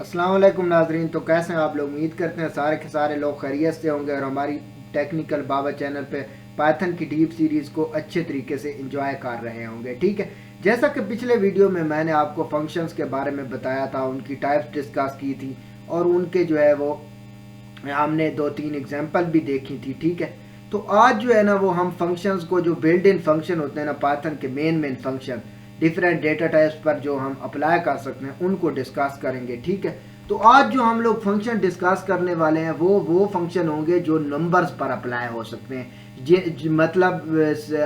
अस्सलाम वालेकुम नाजरीन। तो कैसे हैं आप लोग? उम्मीद करते हैं सारे के सारे लोग खैरियत से होंगे और हमारी टेक्निकल बाबा चैनल पे पाइथन की डीप सीरीज़ को अच्छे तरीके से इंजॉय कर रहे होंगे। ठीक है, जैसा कि पिछले वीडियो में मैंने आपको फंक्शंस के बारे में बताया था, उनकी टाइप्स डिस्कस की थी और उनके जो है वो हमने 2-3 एग्जांपल भी देखी थी। ठीक है, तो आज जो है ना वो हम फंक्शंस को, जो बिल्ट इन फंक्शन होते हैं ना पाइथन के main function, different data types पर जो हम अप्लाई कर सकते हैं उनको डिस्कस करेंगे। ठीक है, तो आज जो हम लोग फंक्शन डिस्कस करने वाले हैं वो फंक्शन होंगे जो नंबर्स पर अप्लाई हो सकते हैं। मतलब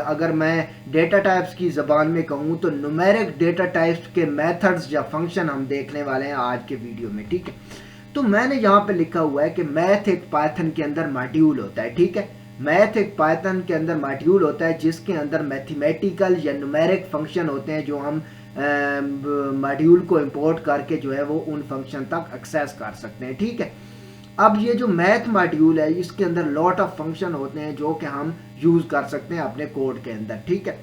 अगर मैं डेटा टाइप्स की ज़बान में कहूँ तो न्यूमेरिक डेटा टाइप्स के मेथड्स या फंक्शन हम देखने वाले हैं आज के वीडियो में। ठीक है, तो मैंने यहाँ पे लिखा हुआ है कि मैथ एक पाइथन के अंदर मॉड्यूल होता है। ठीक है, मैथ एक पाइथन के अंदर मॉड्यूल होता है जिसके अंदर मैथमेटिकल या न्यूमेरिक फंक्शन होते हैं जो हम मॉड्यूल को इंपोर्ट करके जो है वो उन फंक्शन तक एक्सेस कर सकते हैं। ठीक है, अब ये जो मैथ मॉड्यूल है इसके अंदर लॉट ऑफ फंक्शन होते हैं जो कि हम यूज कर सकते हैं अपने कोड के अंदर। ठीक है,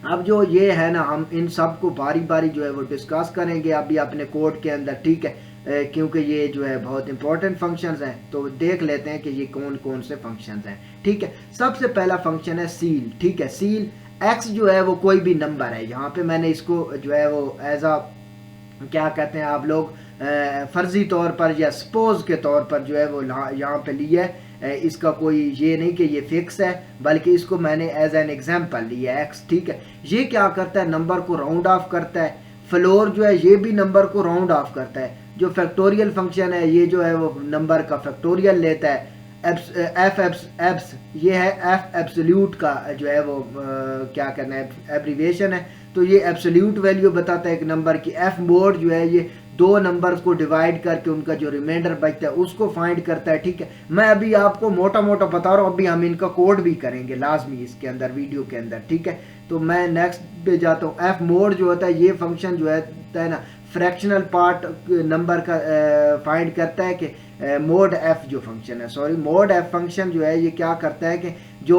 अब जो ये है ना हम इन सब को बारी बारी जो है वो डिस्कस करेंगे अभी अपने कोड के अंदर। ठीक है, क्योंकि ये जो है बहुत इंपॉर्टेंट फंक्शंस हैं, तो देख लेते हैं कि ये कौन कौन से फंक्शंस हैं। ठीक है, सबसे पहला फंक्शन है सील। ठीक है, सील एक्स जो है वो कोई भी नंबर है। यहाँ पे मैंने इसको जो है वो एज अ क्या कहते हैं आप लोग फर्जी तौर पर या सपोज के तौर पर जो है वो यहाँ पे लिया है। इसका कोई ये नहीं कि ये फिक्स है, बल्कि इसको मैंने एज एन एग्जांपल लिया है एक्स। ठीक है, ये क्या करता है, नंबर को राउंड ऑफ करता है। फ्लोर जो है ये भी नंबर को राउंड ऑफ करता है। जो फैक्टोरियल फंक्शन है ये जो है वो नंबर का फैक्टोरियल लेता है। एब्स ये है एफ एब्सोल्यूट का जो है वो क्या करना है, एब्रीवेशन है। तो ये एब्सोल्यूट वैल्यू बताता है एक नंबर की। एफ मोड जो है ये दो नंबर्स को डिवाइड करके उनका जो रिमाइंडर बचता है उसको फाइंड करता है। ठीक है, मैं अभी आपको मोटा मोटा बता रहा हूँ, अभी हम इनका कोड भी करेंगे लाजमी इसके अंदर वीडियो के अंदर। ठीक है, तो मैं नेक्स्ट पे जाता हूँ। एफ मोड जो होता है ये फंक्शन जो है ना फ्रैक्शनल पार्ट नंबर का फाइंड करता है कि मोड एफ जो फंक्शन है, सॉरी मोड एफ फंक्शन जो है ये क्या करता है कि जो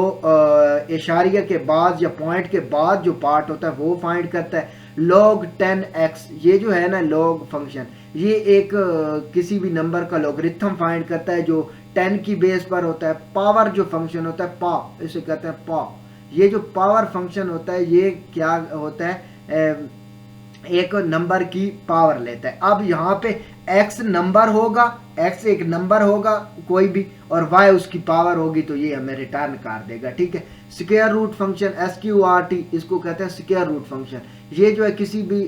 इशारिया के बाद या पॉइंट के बाद जो पार्ट होता है वो फाइंड करता है। log 10x ये जो है ना लॉग फंक्शन, ये एक किसी भी नंबर का लॉगरिथम फाइंड करता है जो 10 की बेस पर होता है। पावर जो फंक्शन होता है पा, इसे कहते हैं पा, ये जो पावर फंक्शन होता है ये क्या होता है, एक नंबर की पावर लेता है। अब यहाँ पे x नंबर होगा, x एक नंबर होगा कोई भी, और y उसकी पावर होगी, तो ये हमें रिटर्न कर देगा। ठीक है, स्क्वायर रूट फंक्शन SQRT इसको कहते हैं स्क्वायर रूट फंक्शन। ये जो है किसी भी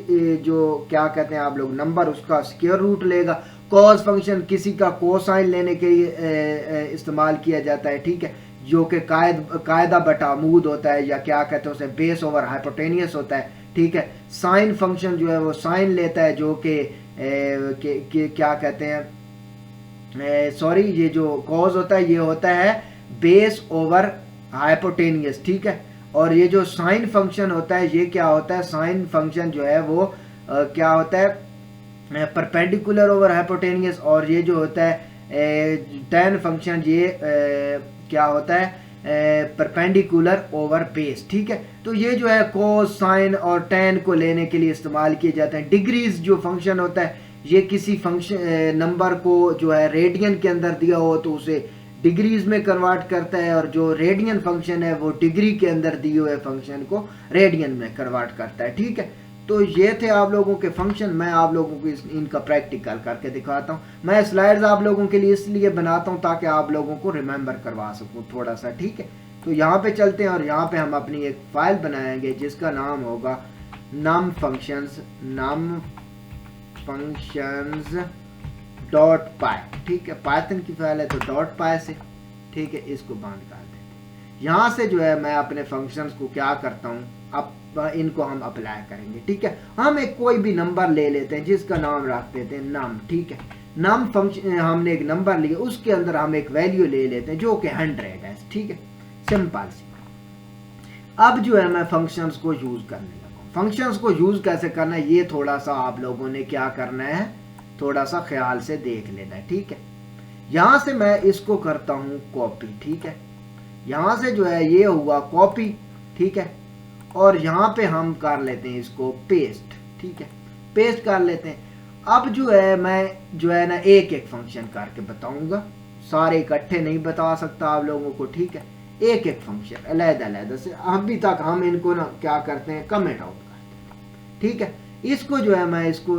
जो क्या कहते हैं आप लोग नंबर उसका स्क्वायर रूट लेगा। कॉस फंक्शन किसी का कोसाइन लेने के लिए इस्तेमाल किया जाता है। ठीक है, जो कि कायदा बटामूद होता है या क्या कहते हैं उसे बेस ओवर हाइपोटेनियस होता है। ठीक है, साइन फंक्शन जो है वो साइन लेता है जो कि क्या कहते हैं, सॉरी ये जो कॉज होता है ये होता है बेस ओवर हाइपोटेनियस। ठीक है, और ये जो साइन फंक्शन होता है ये क्या होता है, साइन फंक्शन जो है वो क्या होता है परपेंडिकुलर ओवर हाइपोटेनियस। और ये जो होता है टेन फंक्शन ये क्या होता है परपेंडिकुलर ओवर बेस। ठीक है, तो ये जो है कोस साइन और टेन को लेने के लिए इस्तेमाल किए जाते हैं। डिग्रीज जो फंक्शन होता है ये किसी फंक्शन नंबर को जो है रेडियन के अंदर दिया हो तो उसे डिग्रीज में कन्वर्ट करता है, और जो रेडियन फंक्शन है वो डिग्री के अंदर दिए हुए फंक्शन को रेडियन में कन्वर्ट करता है। ठीक है, तो ये थे आप लोगों के फंक्शन। मैं आप लोगों को इनका प्रैक्टिकल करके दिखाता हूँ। मैं स्लाइड्स आप लोगों के लिए इसलिए बनाता हूँ ताकि आप लोगों को रिमेंबर करवा सकूँ थोड़ा सा। ठीक है, तो यहाँ पे चलते हैं और यहाँ पे हम अपनी एक फाइल बनाएंगे जिसका नाम होगा num functions डॉट पाई। ठीक है, पाइथन की फाइल है तो डॉट पाई से। ठीक है, इसको बंद कर देते हैं। यहाँ से जो है मैं अपने फंक्शंस को क्या करता हूँ, अब इनको हम अप्लाई करेंगे। ठीक है, हम एक कोई भी नंबर ले लेते हैं जिसका नाम रख देते हैं नम। ठीक है, नम फंक्शन हमने एक नंबर लिया, उसके अंदर हम एक वैल्यू ले लेते हैं जो कि 100 है। ठीक है, सिंपल सी। अब जो है मैं फंक्शंस को यूज करने लगा। फंक्शंस को यूज कैसे करना है ये थोड़ा सा आप लोगों ने क्या करना है, थोड़ा सा ख्याल से देख लेना है। ठीक है, यहां से मैं इसको करता हूं कॉपी। ठीक है, यहां से जो है ये हुआ कॉपी। ठीक है, और यहां पे हम कर लेते हैं इसको पेस्ट। ठीक है, पेस्ट कर लेते हैं। अब जो है मैं जो है ना एक एक फंक्शन करके बताऊंगा, सारे इकट्ठे नहीं बता सकता आप लोगों को, ठीक है। एक एक फंक्शन अलग-अलग से अभी तक हम इनको ना क्या करते हैं, कमेंट आउट करते हैं, ठीक है। इसको जो है मैं इसको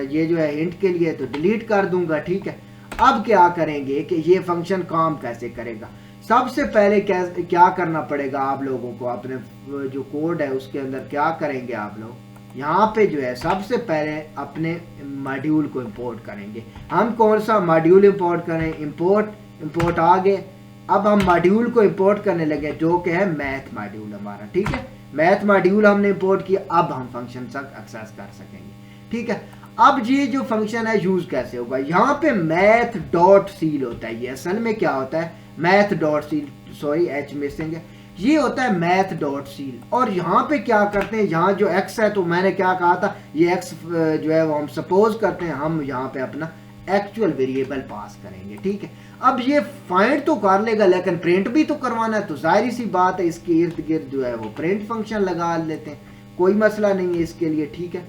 ये जो है हिंट के लिए तो डिलीट कर दूंगा, ठीक है। अब क्या करेंगे कि ये फंक्शन काम कैसे करेगा। सबसे पहले क्या करना पड़ेगा आप लोगों को, अपने जो कोड है उसके अंदर क्या करेंगे आप लोग, यहाँ पे जो है सबसे पहले अपने मॉड्यूल को इंपोर्ट करेंगे। हम कौन सा मॉड्यूल इंपोर्ट करें, इंपोर्ट आ गए। अब हम मॉड्यूल को इंपोर्ट करने लगे जो कि है मैथ मॉड्यूल हमारा, ठीक है। मैथ मॉड्यूल हमने इंपोर्ट किया, अब हम फंक्शन तक एक्सेस कर सकेंगे, ठीक है। अब ये जो फंक्शन है यूज कैसे होगा, यहाँ पे मैथ डॉट सील होता है। ये असल में क्या होता है, math dot seal, sorry H missing है, ये होता है मैथ डॉट सील। और यहाँ पे क्या करते हैं, यहाँ जो एक्स है, तो मैंने क्या कहा था, ये एक्स जो है वो हम सपोज करते हैं हम यहाँ पे अपना एक्चुअल वेरिएबल पास करेंगे, ठीक है। अब ये फाइंड तो कर लेगा लेकिन प्रिंट भी तो करवाना है, तो जाहिर सी बात है इसके इर्द गिर्द जो है वो प्रिंट फंक्शन लगा लेते हैं, कोई मसला नहीं है इसके लिए, ठीक है।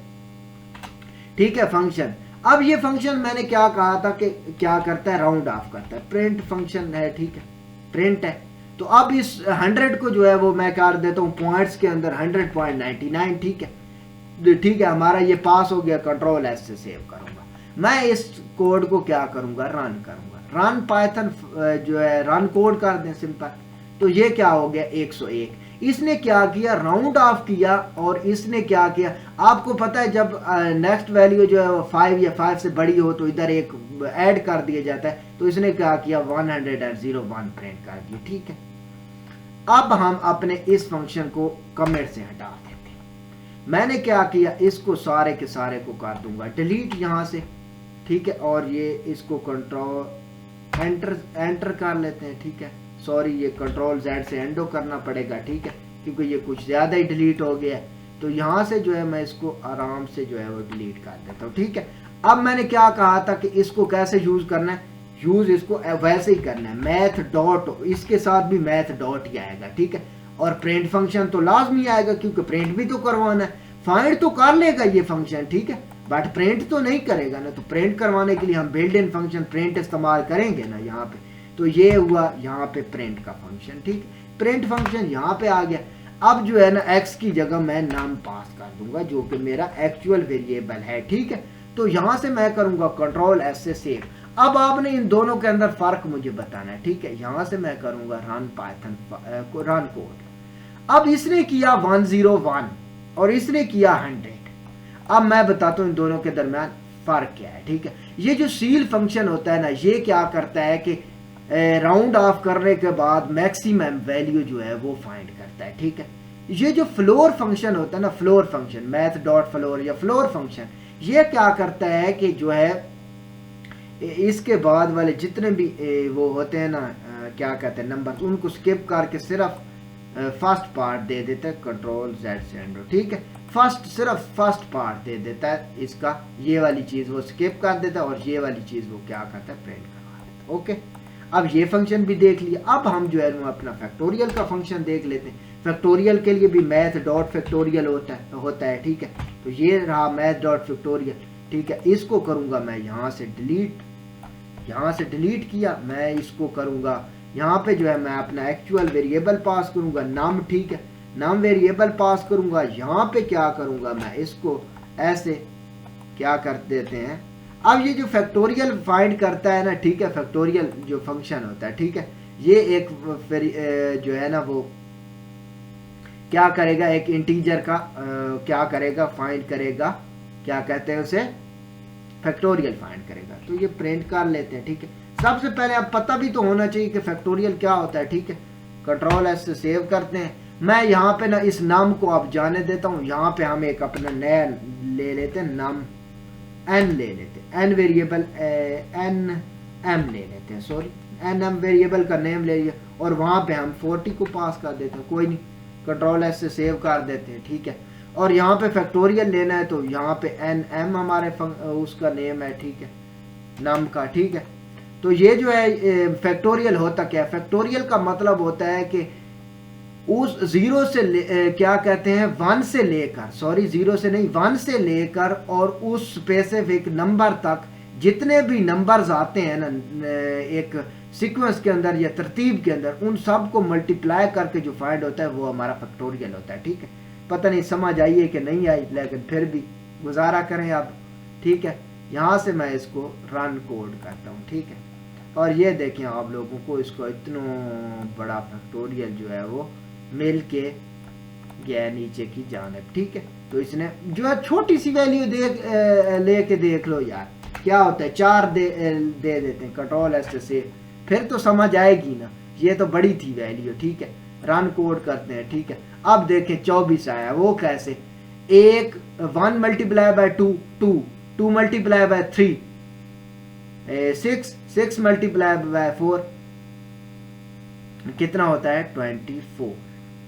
ठीक है फंक्शन, अब ये फंक्शन मैंने क्या कहा था कि क्या करता है, राउंड ऑफ करता है, प्रिंट फंक्शन है, ठीक है, प्रिंट है। तो अब इस 100 को जो है वो मैं कर देता हूँ पॉइंट्स के अंदर 100.99, ठीक है, ठीक है। हमारा ये पास हो गया, कंट्रोल एस से सेव करूंगा। मैं इस कोड को क्या करूंगा, रन करूंगा, रन पाइथन जो है रन कोड कर दें सिंपल। तो ये क्या हो गया 101। इसने क्या किया, राउंड ऑफ किया, और इसने क्या किया, आपको पता है जब नेक्स्ट वैल्यू जो है 5 या 5 से बड़ी हो तो इधर एक ऐड कर दिया जाता है, तो इसने क्या किया 101 प्रिंट कर दिया, ठीक है। अब हम अपने इस फंक्शन को कमेंट से हटा देते हैं। मैंने क्या किया, इसको सारे के सारे को कर दूंगा डिलीट यहां से, ठीक है। और ये इसको कंट्रोल एंटर कर लेते हैं, ठीक है। सॉरी, ये कंट्रोल जेड से एंडो करना पड़ेगा, ठीक है, क्योंकि ये कुछ ज्यादा ही डिलीट हो गया है। तो यहां से जो है मैं इसको आराम से जो है वो डिलीट कर देता हूं, ठीक है। अब मैंने क्या कहा था कि इसको कैसे यूज करना है, यूज इसको वैसे ही करना है, मैथ डॉट, इसके साथ भी मैथ डॉट ही आएगा, ठीक है। और प्रिंट फंक्शन तो लाजमी आएगा क्योंकि प्रिंट भी तो करवाना है। फाइंड तो कर लेगा ये फंक्शन, ठीक है, बट प्रिंट तो नहीं करेगा ना। तो प्रिंट करवाने के लिए हम बिल्ड इन फंक्शन प्रिंट इस्तेमाल करेंगे ना यहाँ पे। तो ये हुआ यहाँ पे प्रिंट का फंक्शन, ठीक है। प्रिंट फंक्शन यहाँ पे आ गया। अब जो है ना एक्स की जगह मैं नाम पास कर दूंगा जो कि मेरा एक्चुअल वेरिएबल है, ठीक है। तो यहां से मैं करूंगा कंट्रोल एस से सेव। अब आपने इन दोनों के अंदर फर्क मुझे बताना है, ठीक है। यहां से मैं करूंगा रन पाइथन रन कोड। अब इसने किया 101 और इसने किया 100। अब मैं बताता हूं इन दोनों के दरमियान फर्क क्या है, ठीक है। ये जो सील फंक्शन होता है ना, ये क्या करता है कि राउंड ऑफ करने के बाद मैक्सिमम वैल्यू जो है वो फाइंड करता है, ठीक है। ये जो फ्लोर फंक्शन होता है ना, floor function, math dot floor या फ्लोर फंक्शन, ये क्या करता है कि जो है इसके बाद वाले जितने भी वो होते हैं ना, क्या कहते हैं नंबर्स, उनको स्किप करके सिर्फ फर्स्ट पार्ट दे देता है, कंट्रोल जेड से एंडो, ठीक है। सिर्फ फर्स्ट पार्ट दे देता है इसका, ये वाली चीज वो स्किप कर देता है और ये वाली चीज वो क्या करता है प्रिंट करवा देता है, ओके। अब ये फंक्शन भी देख लिया। अब हम जो है अपना फैक्टोरियल का फंक्शन देख लेते हैं। फैक्टोरियल के लिए भी मैथ डॉट फैक्टोरियल होता है, ठीक है। तो ये रहा मैथ डॉट फैक्टोरियल, ठीक है। इसको करूंगा मैं यहाँ से डिलीट किया। मैं इसको करूंगा यहाँ पे जो है मैं अपना एक्चुअल वेरिएबल पास करूंगा नम, ठीक है, नम वेरिएबल पास करूंगा। यहाँ पे क्या करूंगा मैं इसको ऐसे क्या कर देते हैं। अब ये जो फैक्टोरियल फाइंड करता है ना, ठीक है, फैक्टोरियल जो फंक्शन होता है, ठीक है, ये एक जो है ना वो क्या करेगा, एक इंटीजर का क्या करेगा, फाइंड करेगा, क्या कहते हैं उसे, फैक्टोरियल फाइंड करेगा। तो ये प्रिंट कर लेते हैं, ठीक है। सबसे पहले अब पता भी तो होना चाहिए कि फैक्टोरियल क्या होता है, ठीक है। कंट्रोल एस से सेव करते हैं। मैं यहाँ पे ना इस नाम को अब जाने देता हूँ। यहाँ पे हम एक अपना नया ले लेते हैं, नाम एन ले लेते हैं, एन वेरिएबल एन एम ले लेते हैं, सॉरी एन एम वेरिएबल का नेम ले लिया और वहां पे हम 40 को पास कर देते हैं, कोई नहीं, कंट्रोल एस से सेव कर देते हैं, ठीक है। और यहाँ पे फैक्टोरियल लेना है तो यहाँ पे एन एम हमारे उसका नेम है, ठीक है, नाम का, ठीक है। तो ये जो है फैक्टोरियल होता क्या है, फैक्टोरियल का मतलब होता है कि उस जीरो से क्या कहते हैं 1 से लेकर, सॉरी 0 से नहीं 1 से लेकर और उस स्पेसिफिक नंबर तक जितने भी नंबर्स आते हैं ना एक सीक्वेंस के अंदर या तरतीब के अंदर, उन सब को मल्टीप्लाई करके जो फाइंड होता है वो हमारा फैक्टोरियल होता है। ठीक है, पता नहीं समझ आई है कि नहीं आई, लेकिन फिर भी गुजारा करें आप। ठीक है, यहाँ से मैं इसको रन कोड करता हूँ। ठीक है, और ये देखें आप लोगों को इसको इतना बड़ा फैक्टोरियल जो है वो मिल के गया नीचे की जानिब। ठीक है, तो इसने जो है छोटी सी वैल्यू लेके देख लो यार क्या होता है, 4 दे देते हैं कंट्रोल एस से, फिर तो समझ आएगी ना, ये तो बड़ी थी वैल्यू। ठीक है, रन कोड करते हैं। ठीक है, अब देखें 24 आया, वो कैसे, 1 multiply by 2 2 multiply by 3 6 multiply by 4 कितना होता है 24।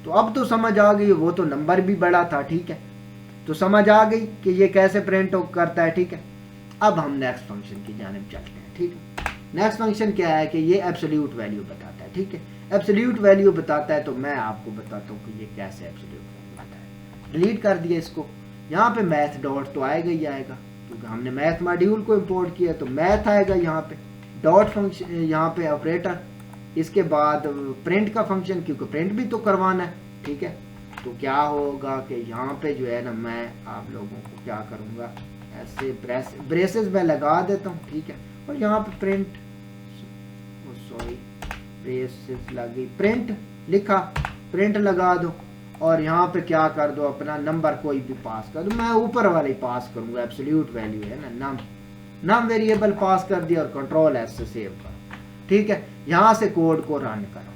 तो अब तो समझ आ गई, वो तो नंबर भी बड़ा था। ठीक है, तो समझ आ गई कि ये कैसे प्रिंट करता है। ठीक है, अब हम नेक्स्ट फंक्शन की जानिब चलते हैं। ठीक है, नेक्स्ट फंक्शन क्या है कि ये एब्सोल्यूट वैल्यू बताता है। ठीक है, एब्सोल्यूट वैल्यू बताता है, तो मैं आपको बताता हूँ कि ये कैसे एब्सोल्यूट वैल्यू बताता है। डिलीट कर दिया इसको, यहाँ पे मैथ डॉट तो आएगा ही आएगा, क्योंकि हमने मैथ मॉड्यूल को इंपोर्ट किया, तो मैथ आएगा यहाँ पे, डॉट फंक्शन यहाँ पे ऑपरेटर, इसके बाद प्रिंट का फंक्शन, क्योंकि प्रिंट भी तो करवाना है। ठीक है, तो क्या होगा कि यहाँ पे जो है ना मैं आप लोगों को क्या करूँगा, ऐसे ब्रेसेस में लगा देता हूँ। ठीक है, और यहाँ पे प्रिंट, सॉरी ब्रेसेस लगी, प्रिंट लिखा, प्रिंट लगा दो, और यहाँ पे क्या कर दो, अपना नंबर कोई भी पास कर दो। मैं ऊपर वाले पास करूँगा, एब्सोल्यूट वैल्यू है ना, नम वेरिएबल पास कर दिया और कंट्रोल एस से सेव करो। ठीक है, यहाँ से कोड को रन करो,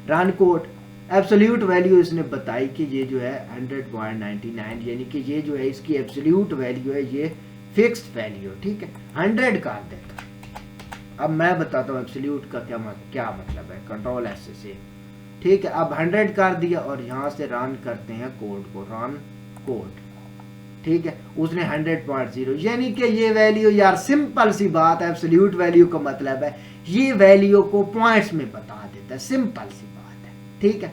रन कोड, एब्सोल्यूट वैल्यू इसने बताई कि ये जो है 100.99, यानी कि ये जो है इसकी एब्सोल्यूट वैल्यू है, ये फिक्स्ड वैल्यू। ठीक है, 100 कर देता। अब मैं बताता हूँ एब्सोल्यूट का क्या मतलब है, कंट्रोल एस से। ठीक है, अब 100 कर दिया और यहाँ से रन करते हैं कोड को, रन कोड। ठीक है, उसने 100.0, यानी कि ये वैल्यू यार सिंपल सी बात है, एब्सोल्यूट वैल्यू का मतलब है ये वैल्यू को पॉइंट्स में बता देता है, सिंपल सी बात है। ठीक है,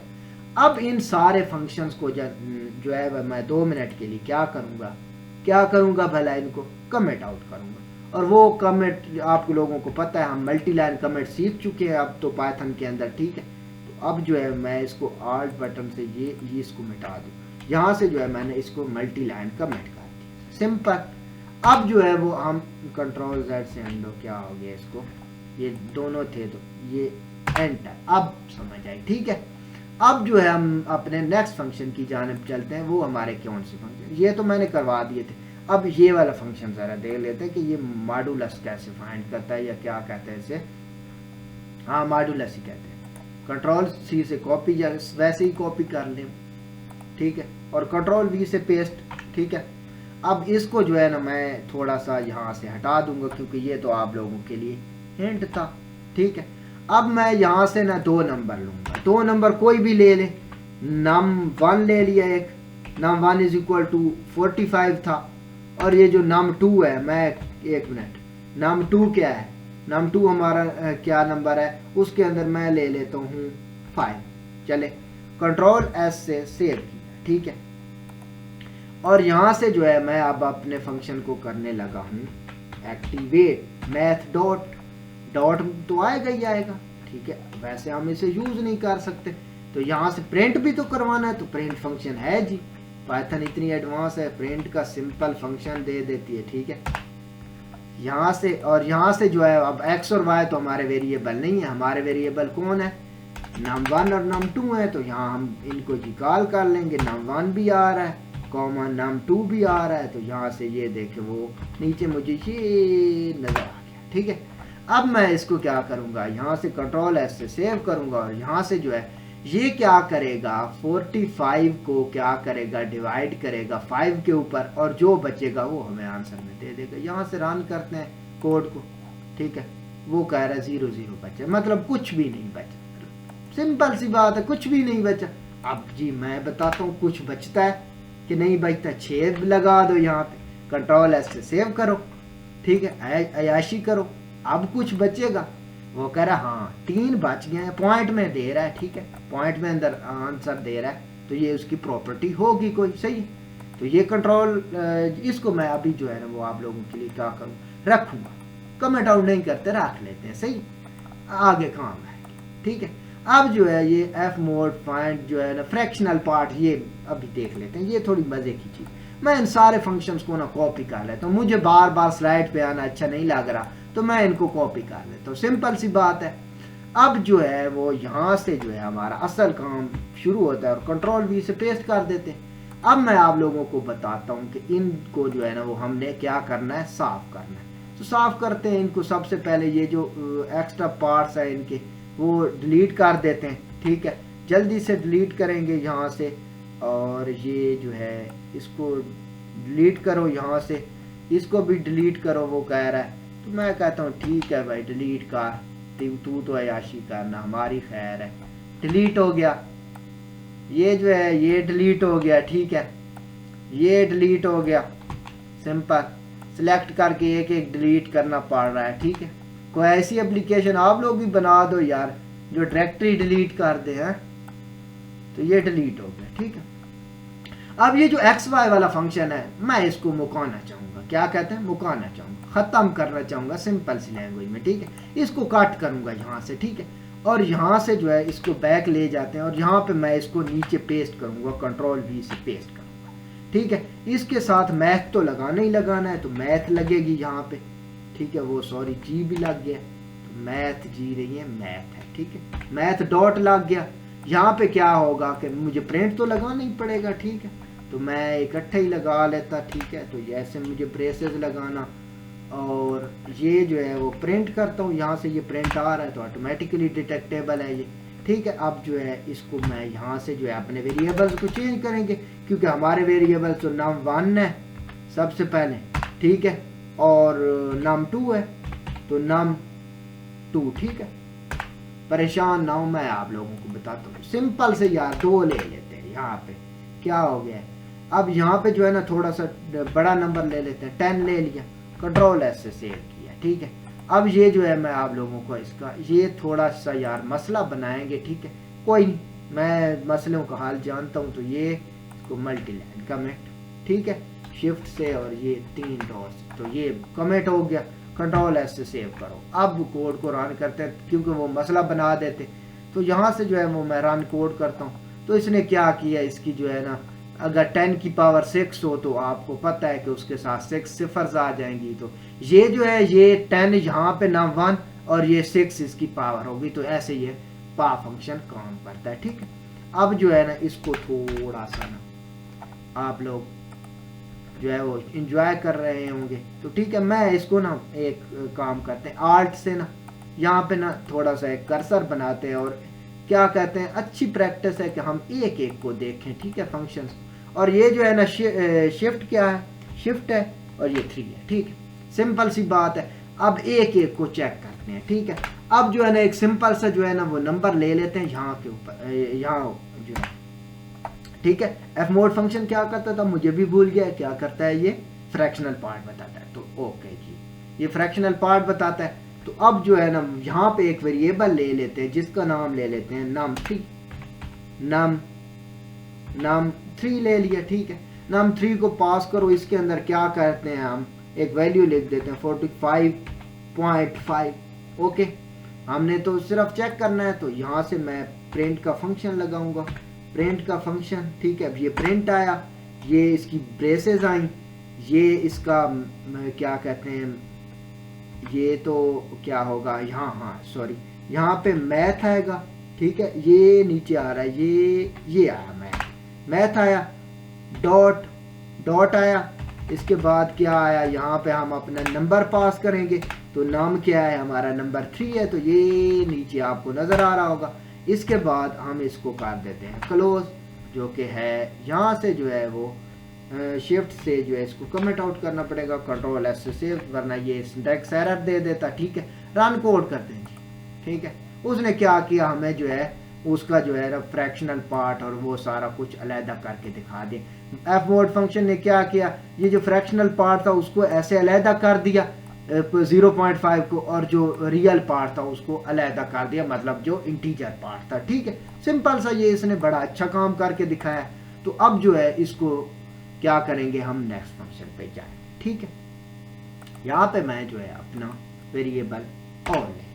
अब इन सारे फंक्शंस को जो है मैं 2 मिनट के लिए क्या करूंगा भला, इनको कमेंट आउट करूंगा। और वो कमेंट आप लोगों को पता है, हम मल्टी लाइन कमेंट सीख चुके हैं अब तो पाइथन के अंदर। ठीक है, तो अब जो है मैं इसको आल्ट बटन से ये इसको मिटा दूँ, यहाँ से जो है मैंने इसको मल्टी लाइन कमेंट कर दिया, सिंपल। अब जो है वो हम कंट्रोल Z से एंडो, क्या हो गया इसको, ये दोनों थे तो ये एंटर, अब समझ आई। ठीक है, अब जो है हम अपने नेक्स्ट फंक्शन की जानिब चलते हैं। वो हमारे कौन से फंक्शन, ये तो मैंने करवा दिए थे। अब ये वाला फंक्शन ज़रा देख लेते हैं कि ये मॉडुलस कैसे फाइंड करता है, या क्या कहते हैं इसे, हाँ मॉडुलस ही कहते हैं। कंट्रोल C से कॉपी, या वैसे ही कॉपी कर लें। ठीक है, और कंट्रोल V से पेस्ट। ठीक है, अब इसको जो है ना मैं थोड़ा सा यहाँ से हटा दूंगा, क्योंकि ये तो आप लोगों के लिए हिंट था। ठीक है, अब मैं यहाँ से ना 2 नंबर लूँगा, 2 नंबर कोई भी ले ले, num1 ले लिया, एक num1 इज इक्वल टू 45 था, और ये जो num2 है, मैं एक मिनट, num2 क्या है, num2 हमारा क्या नंबर है, उसके अंदर मैं ले लेता हूँ 5। चले, कंट्रोल S से सेव किया। ठीक है, और यहाँ से जो है मैं अब अपने फंक्शन को करने लगा हूँ एक्टिवेट मैथ डॉट, डॉट तो आएगा ही आएगा। ठीक है, वैसे हम इसे यूज नहीं कर सकते, तो यहाँ से प्रिंट भी तो करवाना है, तो प्रिंट फंक्शन है जी, पाइथन इतनी एडवांस है, प्रिंट का सिंपल फंक्शन दे देती है। ठीक है, यहाँ से, और यहाँ से जो है अब x और y तो हमारे वेरिएबल नहीं है, हमारे वेरिएबल कौन है, num1 और num2 है, तो यहाँ हम इनको निकाल कर लेंगे, num1 भी आ रहा है कॉमा num2 भी आ रहा है, तो यहाँ से ये देखे वो नीचे मुझे ये नजर आ गया। ठीक है, अब मैं इसको क्या करूँगा, यहाँ से कंट्रोल S से सेव करूँगा, और यहाँ से जो है ये क्या करेगा, 45 को क्या करेगा, डिवाइड करेगा 5 के ऊपर, और जो बचेगा वो हमें आंसर में दे देगा। यहाँ से रन करते हैं कोड को। ठीक है, वो कह रहा है 0 0 बचा, मतलब कुछ भी नहीं बचा, सिंपल सी बात है, कुछ भी नहीं बचा। अब जी मैं बताता हूँ कुछ बचता है कि नहीं बचता, 6 लगा दो यहाँ पे, कंट्रोल S से सेव करो। ठीक है, अयाशी करो, अब कुछ बचेगा, वो कह रहा हाँ 3 बच गए हैं, पॉइंट में दे रहा है, ठीक है, पॉइंट में अंदर आंसर दे रहा है, तो ये उसकी प्रॉपर्टी होगी कोई, सही है। तो ये कंट्रोल इसको मैं अभी जो है ना वो आप लोगों के लिए क्या करूँ, रखूँगा, कमेंट आउट नहीं करते, रख लेते हैं, सही, आगे काम है, ठीक है। अब जो है ये एफ मोड फाइंड जो है ना फ्रैक्शनल पार्ट, ये अभी देख लेते हैं, ये थोड़ी मज़े की चीज़। मैं इन सारे फंक्शंस को ना कॉपी कर लेता हूँ, मुझे बार बार स्लाइड पे आना अच्छा नहीं लग रहा, तो मैं इनको कॉपी कर लेता हूँ, सिंपल सी बात है। अब जो है वो यहाँ से जो है हमारा असल काम शुरू होता है और कंट्रोल वी से पेस्ट कर देते हैं। अब मैं आप लोगों को बताता हूँ कि इनको जो है ना वो हमने क्या करना है, साफ करना है। तो साफ करते हैं इनको। सबसे पहले ये जो एक्स्ट्रा पार्ट्स है इनके वो डिलीट कर देते हैं, ठीक है, जल्दी से डिलीट करेंगे यहाँ से। और ये जो है इसको डिलीट करो, यहाँ से इसको भी डिलीट करो, वो कह रहा है। तो मैं कहता हूँ ठीक है भाई डिलीट कर, तू तो अयाशी करना, हमारी खैर है। डिलीट हो गया, ये जो है ये डिलीट हो गया, ठीक है, ये डिलीट हो गया। सिंपल सिलेक्ट करके एक एक डिलीट करना पड़ रहा है, ठीक है। कोई ऐसी एप्लीकेशन आप लोग भी बना दो यार जो डायरेक्टरी डिलीट कर दे हैं। तो ये डिलीट हो गया, ठीक है। अब ये जो एक्स वाई वाला फंक्शन है मैं इसको मुकाना चाहूँगा, क्या कहते हैं, मुकाना चाहूँगा, ख़त्म करना चाहूँगा सिंपल सी लैंग्वेज में, ठीक है। इसको कट करूँगा यहाँ से, ठीक है, और यहाँ से जो है इसको बैक ले जाते हैं और यहाँ पे मैं इसको नीचे पेस्ट करूँगा, कंट्रोल वी से पेस्ट करूँगा, ठीक है। इसके साथ मैथ तो लगाना ही लगाना है, तो मैथ लगेगी यहाँ पे, ठीक है, वो सॉरी जी भी लग गया, तो मैथ जी रही है, मैथ है, ठीक है, मैथ डॉट लग गया। यहाँ पे क्या होगा कि मुझे प्रिंट तो लगाना ही पड़ेगा, ठीक है, तो मैं इकट्ठे ही लगा लेता, ठीक है। तो ऐसे मुझे ब्रेसेस लगाना और ये जो है वो प्रिंट करता हूँ, यहाँ से ये प्रिंट आ रहा है तो ऑटोमेटिकली डिटेक्टेबल है ये, ठीक है। अब जो है इसको मैं यहाँ से जो है अपने वेरिएबल्स को चेंज करेंगे, क्योंकि हमारे वेरिएबल्स तो num1 है सबसे पहले, ठीक है, और num2 है, तो num2, ठीक है। परेशान ना हो, मैं आप लोगों को बताता हूँ, सिंपल से यार 2 ले लेते हैं। यहाँ पे क्या हो गया है, अब यहाँ पे जो है ना थोड़ा सा बड़ा नंबर ले लेते हैं, 10 ले लिया, कंट्रोल एस से सेव किया, ठीक है। अब ये जो है मैं आप लोगों को इसका ये थोड़ा सा यार मसला बनाएंगे, ठीक है, कोई नहीं, मैं मसलों का हाल जानता हूँ। तो ये इसको मल्टीलाइन कमेंट, ठीक है, शिफ्ट से और ये 3 डॉट्स, तो ये कमेंट हो गया, कंट्रोल एस से सेव करो। अब कोड को रन करते हैं, क्योंकि वो मसला बना देते, तो यहाँ से जो है वो मैं रन कोड करता हूँ। तो इसने क्या किया, इसकी जो है ना अगर 10 की पावर 6 हो तो आपको पता है कि उसके साथ 6 सिफर्स आ जाएंगी, तो ये जो है ये 10 यहाँ पे num1 और ये 6 इसकी पावर होगी, तो ऐसे ये पा फंक्शन काम करता है, ठीक है। अब जो है ना इसको थोड़ा सा ना आप लोग जो है वो इंजॉय कर रहे होंगे, तो ठीक है, मैं इसको ना एक काम करते हैं, आर्ट से ना यहाँ पे ना थोड़ा सा एक कर्सर बनाते हैं और क्या कहते हैं, अच्छी प्रैक्टिस है कि हम एक एक को देखें, ठीक है, फंक्शंस। और ये जो है ना शिफ्ट क्या है, शिफ्ट है और ये 3 है, ठीक है, सिंपल सी बात है। अब एक एक को चेक करते हैं, ठीक है। अब जो है ना एक सिंपल सा जो है ना वो नंबर ले लेते हैं यहाँ के ऊपर, यहाँ जो है, ठीक है। एफ मोड फंक्शन क्या करता था मुझे भी भूल गया, क्या करता है, ये फ्रैक्शनल पार्ट बताता है, तो ओके जी, ये फ्रैक्शनल पार्ट बताता है। तो अब जो है ना यहाँ पे एक वेरिएबल ले लेते हैं जिसका नाम ले लेते हैं num3, num3 ले लिया, ठीक है। num3 को पास करो, इसके अंदर क्या करते हैं हम एक वैल्यू लिख देते हैं 45.5, ओके। हमने तो सिर्फ चेक करना है, तो यहाँ से मैं प्रिंट का फंक्शन लगाऊंगा, प्रिंट का फंक्शन, ठीक है। अब ये प्रिंट आया, ये इसकी ब्रेसेस आई, ये इसका क्या कहते हैं, ये तो क्या होगा यहाँ, हाँ सॉरी, यहाँ पे मैथ आएगा, ठीक है, ये नीचे आ रहा है, ये आया मैथ आया, डॉट आया, इसके बाद क्या आया, यहाँ पे हम अपना नंबर पास करेंगे, तो नाम क्या है हमारा, नंबर 3 है, तो ये नीचे आपको नज़र आ रहा होगा। इसके बाद हम इसको कर देते हैं क्लोज, जो कि है यहाँ से जो है वो शिफ्ट से जो है इसको कमेंट आउट करना पड़ेगा, कंट्रोल एस से सेव, वरना ये सिंटैक्स एरर दे देता, ठीक है। रन कोड करते हैं, ठीक है। उसने क्या किया, हमें जो है उसका जो है फ्रैक्शनल पार्ट और वो सारा कुछ अलहदा करके दिखा दिया। एफ मोड फंक्शन ने क्या किया, ये जो फ्रैक्शनल पार्ट था उसको ऐसे अलहदा कर दिया 0.5 को, और जो रियल पार्ट था उसको अलहदा कर दिया, मतलब जो इंटीजर पार्ट था। ठीक है, सिंपल सा ये इसने बड़ा अच्छा काम करके दिखाया। तो अब जो है इसको क्या करेंगे, हम नेक्स्ट फंक्शन पे जाए। ठीक है, यहाँ पे मैं जो है अपना वेरिएबल और ले,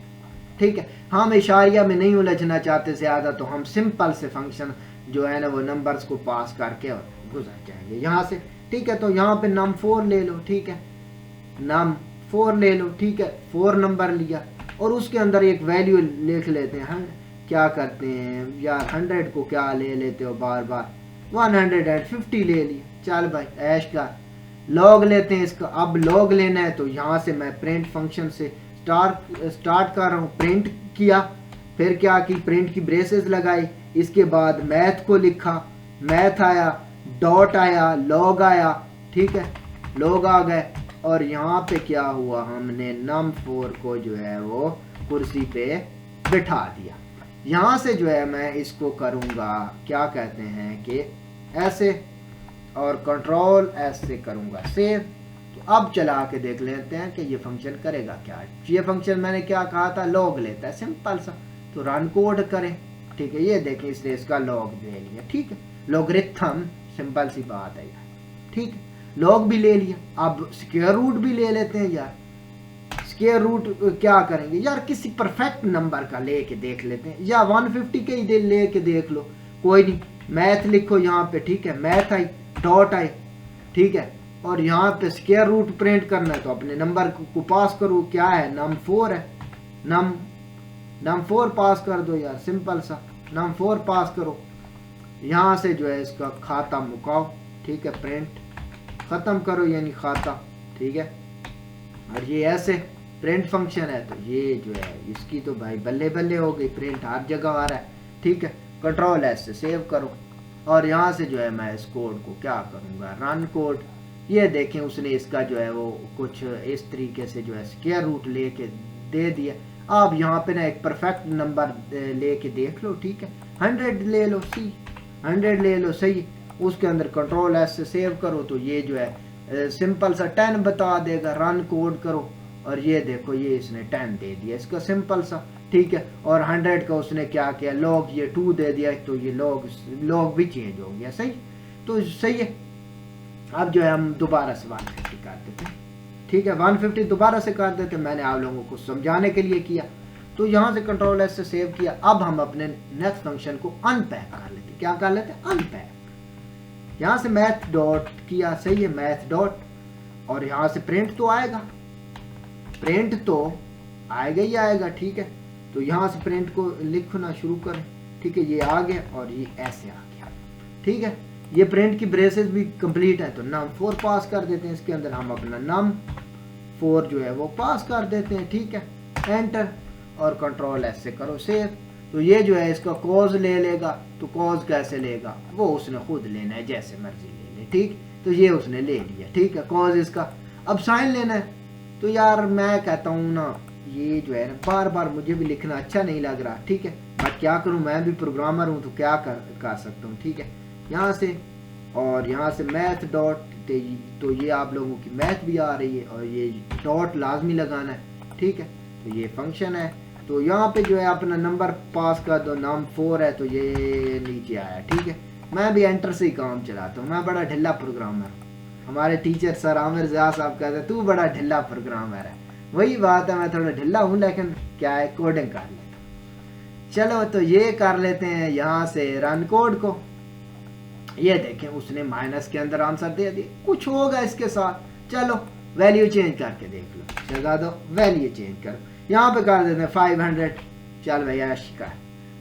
ठीक है, हम इशारिया में नहीं उलझना चाहते ज़्यादा, तो हम सिंपल से फंक्शन जो है ना वो नंबर्स को पास करके और गुजर जाएंगे यहाँ से। ठीक है, तो यहाँ पे num4 ले लो। ठीक है, num4 ले लो। ठीक है, 4 नंबर लिया और उसके अंदर एक वैल्यू लिख लेते हैं। क्या करते हैं यार, 100 को क्या ले लेते हो बार बार, 150 ले लिया। चल भाई ऐश का लॉग लेते हैं इसका। अब लॉग लेना है तो यहाँ से मैं प्रिंट फंक्शन से स्टार्ट कर रहा हूँ। प्रिंट किया, फिर क्या की प्रिंट की ब्रेसेस लगाई, इसके बाद मैथ को लिखा, मैथ आया, डॉट आया, लॉग आया। ठीक है, लॉग आ गए और यहाँ पे क्या हुआ, हमने num4 को जो है वो कुर्सी पे बिठा दिया। यहाँ से जो है मैं इसको करूँगा क्या कहते हैं कि ऐसे, और कंट्रोल एस से करूँगा सेव। तो अब चला के देख लेते हैं कि ये फंक्शन करेगा क्या। ये फंक्शन मैंने क्या कहा था, लॉग लेता है, सिंपल सा। तो रन कोड करें। ठीक है, ये देखें इसने इसका लॉग ले लिया। ठीक है, लॉगरिथम, सिंपल सी बात है यार। ठीक है, लॉग भी ले लिया। अब स्क्वायर रूट भी ले लेते हैं यार। स्क्वायर रूट क्या करेंगे यार, किसी परफेक्ट नंबर का लेके देख लेते हैं, या 150 के ही लेके देख लो, कोई नहीं। मैथ लिखो यहाँ पे। ठीक है, मैथ आई, डॉट आई। ठीक है, और यहाँ पे स्क्वायर रूट प्रिंट करना है तो अपने नंबर को पास करो। क्या है, num4 है, num4 पास कर दो यार, सिंपल सा num4 पास करो। यहाँ से जो है इसका खाता मुकाओ। ठीक है, प्रिंट ख़त्म करो यानी खाता। ठीक है, और ये ऐसे प्रिंट फंक्शन है तो ये जो है इसकी तो भाई बल्ले बल्ले हो गई, प्रिंट हर जगह आ रहा है। ठीक है, कंट्रोल एस से सेव करो और यहाँ से जो है मैं इस कोड को क्या करूँगा, रन कोड। ये देखें उसने इसका जो है वो कुछ इस तरीके से जो है स्क्वायर रूट लेके दे दिया। आप यहाँ पे ना एक परफेक्ट नंबर लेके देख लो। ठीक है, 100 ले लो, 100 ले लो, सही। उसके अंदर कंट्रोल एस से सेव करो तो ये जो है सिंपल सा 10 बता देगा। रन कोड करो और ये देखो ये इसने 10 दे दिया इसका, सिंपल सा। ठीक है, और 100 का उसने क्या किया, लॉग ये 2 दे दिया तो ये लॉग भी चेंज हो गया। सही, तो सही है। अब जो है हम दोबारा से 150 कर देते हैं। ठीक है, 150 दोबारा से कर देते, मैंने आप लोगों को समझाने के लिए किया। तो यहाँ से कंट्रोल एस से सेव किया। अब हम अपने नेक्स्ट फंक्शन को अनपैक कर लेते। क्या कर लेते हैं, अनपैक। यहाँ से मैथ डॉट किया, सही है, मैथ डॉट, और यहाँ से प्रिंट तो आएगा, प्रिंट तो आएगा ही आएगा। ठीक है, तो यहाँ से प्रिंट को लिखना शुरू करें। ठीक है, ये आ गया और ये ऐसे आ गया। ठीक है, ये प्रिंट की ब्रेसेस भी कंप्लीट है तो num4 पास कर देते हैं। इसके अंदर हम अपना num4 जो है वो पास कर देते हैं। ठीक है, एंटर और कंट्रोल एस से करो सेव। तो ये जो है इसका कॉज ले लेगा। तो कॉज कैसे लेगा, वो उसने खुद लेना है, जैसे मर्जी ले ले। ठीक, तो ये उसने ले लिया। ठीक है, कॉज इसका। अब साइन लेना है तो यार मैं कहता हूँ ना, ये जो है ना बार बार मुझे भी लिखना अच्छा नहीं लग रहा। ठीक है, बट क्या करूँ, मैं भी प्रोग्रामर हूँ तो क्या कर सकता हूँ। ठीक है, यहाँ से और यहाँ से मैथ डॉट, तो ये आप लोगों की मैथ भी आ रही है और ये डॉट लाजमी लगाना है। ठीक है, तो ये फंक्शन है। तो यहाँ पे जो है अपना नंबर पास कर दो, num4 है तो ये नीचे आया। ठीक है, मैं भी एंटर से ही काम चलाता हूँ, मैं बड़ा ढिल्ला प्रोग्रामर। हमारे टीचर सर आमिर ज़िया साहब कहते हैं तू बड़ा ढिल्ला प्रोग्रामर है। वही बात है, मैं थोड़ा ढिल्ला हूँ लेकिन क्या है, कोडिंग कर लेता हूँ। चलो तो ये कर लेते हैं यहाँ से रन कोड को। ये देखें उसने माइनस के अंदर आंसर दे दिया, कुछ होगा इसके साथ। चलो वैल्यू चेंज करके देख लो, लगा दो, वैल्यू चेंज करो। यहाँ पे कर देते हैं 500। चल भैया शिकार,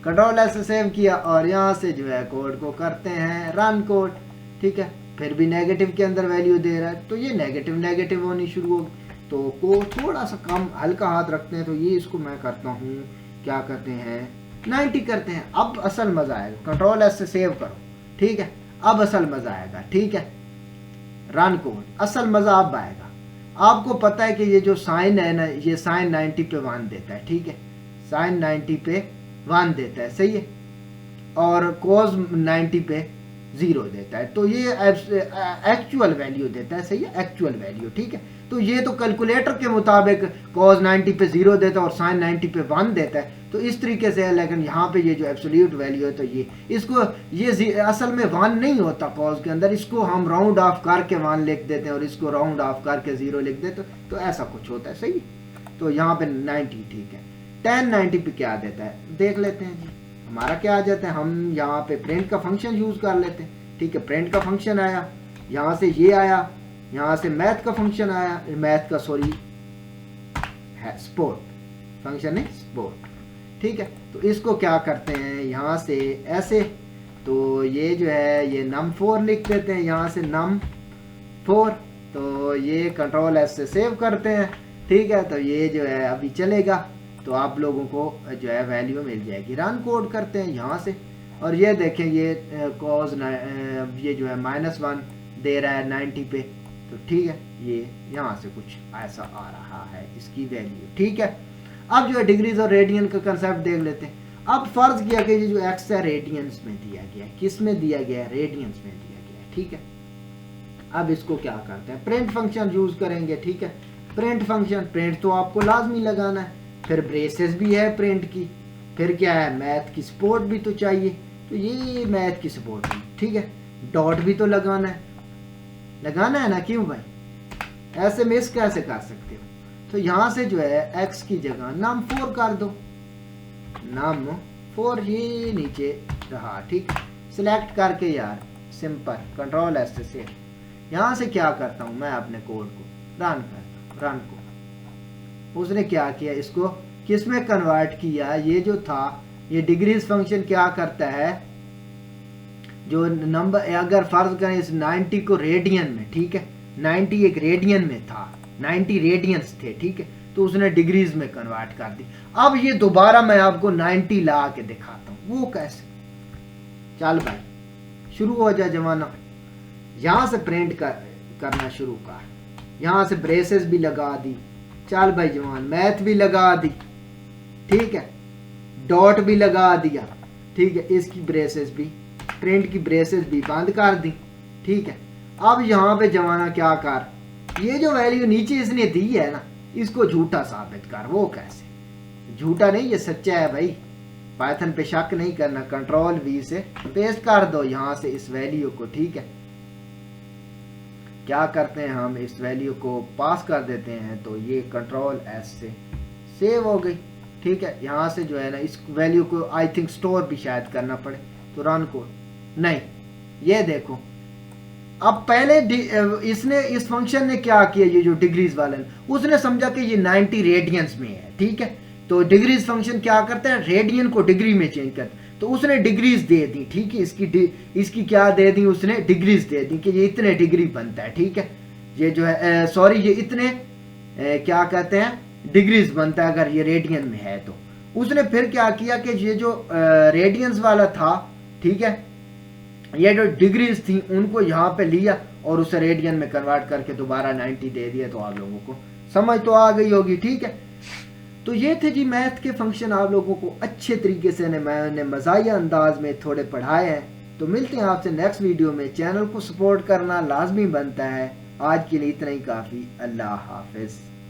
कंट्रोल एस से सेव किया और यहाँ से जो है कोड को करते हैं रन कोड। ठीक है, फिर भी नेगेटिव के अंदर वैल्यू दे रहा है तो ये नेगेटिव होनी शुरू होगी। तो को थोड़ा सा कम हल्का हाथ रखते हैं तो ये इसको मैं करता हूँ, क्या करते हैं 90 करते हैं। अब असल मजा आएगा, कंट्रोल एस से सेव करो। ठीक है, अब असल मजा आएगा। ठीक है, रन कोड, असल मजा अब आएगा। आपको पता है कि ये जो साइन है ना, ये साइन 90 पे 1 देता है। ठीक है, साइन 90 पे 1 देता है, सही है, और कोस 90 पे 0 देता है। तो ये एक्चुअल वैल्यू देता है, सही है, एक्चुअल वैल्यू। ठीक है, तो ये तो कैलकुलेटर के मुताबिक cos 90 पे 0 देता है और sin 90 पे 1 देता है, तो इस तरीके से है। लेकिन यहाँ पे ये जो एब्सोल्यूट वैल्यू है तो ये असल में 1 नहीं होता cos के अंदर, इसको हम राउंड ऑफ करके 1 लिख देते हैं और इसको राउंड ऑफ करके 0 लिख देते, तो ऐसा कुछ होता है। सही, तो यहाँ पे 90 ठीक है। tan 90 पे क्या देता है देख लेते हैं जी। हमारा क्या आ जाता है, हम यहाँ पे प्रिंट का फंक्शन यूज कर लेते हैं। ठीक है, प्रिंट का फंक्शन आया, यहाँ से ये आया, यहाँ से मैथ का फंक्शन आया, मैथ का सॉरी है स्पोर्ट फंक्शन है स्पोर्ट। ठीक है, तो इसको क्या करते हैं यहाँ से ऐसे, तो ये जो है ये num4 लिख देते हैं, यहाँ से num4, तो ये कंट्रोल एस से सेव करते हैं। ठीक है, तो ये जो है अभी चलेगा, तो आप लोगों को जो है वैल्यू मिल जाएगी। रन कोड करते हैं यहाँ से, और ये देखें ये कॉज ये जो है -1 दे रहा है 90 पे, तो ठीक है, ये यहाँ से कुछ ऐसा आ रहा है इसकी वैल्यू। ठीक है, अब जो है डिग्रीज और रेडियन का कंसेप्ट देख लेते हैं। अब फर्ज किया कि ये जो एक्स है रेडियंस में दिया गया है, किस में दिया गया है, रेडियंस में दिया गया है। ठीक है, अब इसको क्या करते हैं, प्रिंट फंक्शन यूज करेंगे। ठीक है, प्रिंट फंक्शन, प्रिंट तो आपको लाजमी लगाना है, फिर ब्रेसेस भी है प्रिंट की, फिर क्या है मैथ की सपोर्ट भी तो चाहिए, तो ये मैथ की सपोर्ट है। ठीक है, डॉट भी तो लगाना है ना, क्यों भाई, ऐसे मिस कैसे कर सकते हो। तो यहाँ से जो है x की जगह num4 कर दो, num4 ये नीचे रहा। ठीक, सिलेक्ट करके यार सिंपल कंट्रोल एस से यहाँ से क्या करता हूँ मैं अपने कोड को रन करता हूँ, रन को। उसने क्या किया, इसको किस में कन्वर्ट किया, ये जो था ये डिग्रीज फंक्शन क्या करता है, जो नंबर अगर फर्ज करें इस 90 को रेडियन में, ठीक है 90 एक रेडियन में था, 90 रेडियंस थे। ठीक है, तो उसने डिग्रीज में कन्वर्ट कर दी। अब ये दोबारा मैं आपको 90 ला के दिखाता हूँ, वो कैसे। चल भाई शुरू हो जाए जमाना, यहां से प्रिंट करना शुरू कर, यहां से ब्रेसेस भी लगा दी। चल भाई जवान, मैथ भी लगा दी। ठीक है, डॉट भी लगा दिया। ठीक है, इसकी ब्रेसेस भी, प्रिंट की ब्रेसेस भी बंद कर दी। ठीक है, अब यहाँ पे जमाना क्या कर, ये जो वैल्यू नीचे इसने दी है ना, इसको झूठा साबित कर। वो कैसे, झूठा नहीं ये सच्चा है भाई, पाइथन पे शक नहीं करना। कंट्रोल V से पेस्ट कर दो यहाँ से इस वैल्यू को। ठीक है, क्या करते हैं हम इस वैल्यू को पास कर देते हैं, तो ये कंट्रोल S से सेव हो गई। ठीक है, यहाँ से जो है ना इस वैल्यू को आई थिंक स्टोर भी शायद करना पड़े, तो रन कोड नहीं। ये देखो, अब पहले इसने इस फंक्शन ने क्या किया, ये जो डिग्रीज वाले ने, उसने समझा कि ये 90 रेडियंस में है। ठीक है, तो डिग्रीज फंक्शन क्या करता है, रेडियन को डिग्री में चेंज करता है, तो उसने डिग्रीज दे दी। ठीक है, इसकी क्या दे दी, उसने डिग्रीज दे दी कि ये इतने डिग्री बनता है। ठीक है, ये जो है सॉरी ये इतने क्या कहते हैं डिग्रीज बनता है अगर ये रेडियन में है। तो उसने फिर क्या किया कि ये जो रेडियंस वाला था, ठीक है, ये जो डिग्रीज थी उनको यहाँ पे लिया और उसे रेडियन में कन्वर्ट करके दोबारा 90 दे दिया। तो आप लोगों को समझ तो आ गई होगी। ठीक है, तो ये थे जी मैथ के फंक्शन, आप लोगों को अच्छे तरीके से मैंने मज़ाहिया अंदाज में थोड़े पढ़ाए हैं। तो मिलते हैं आपसे नेक्स्ट वीडियो में। चैनल को सपोर्ट करना लाजमी बनता है। आज के लिए इतना ही काफ़ी। अल्लाह हाफिज़।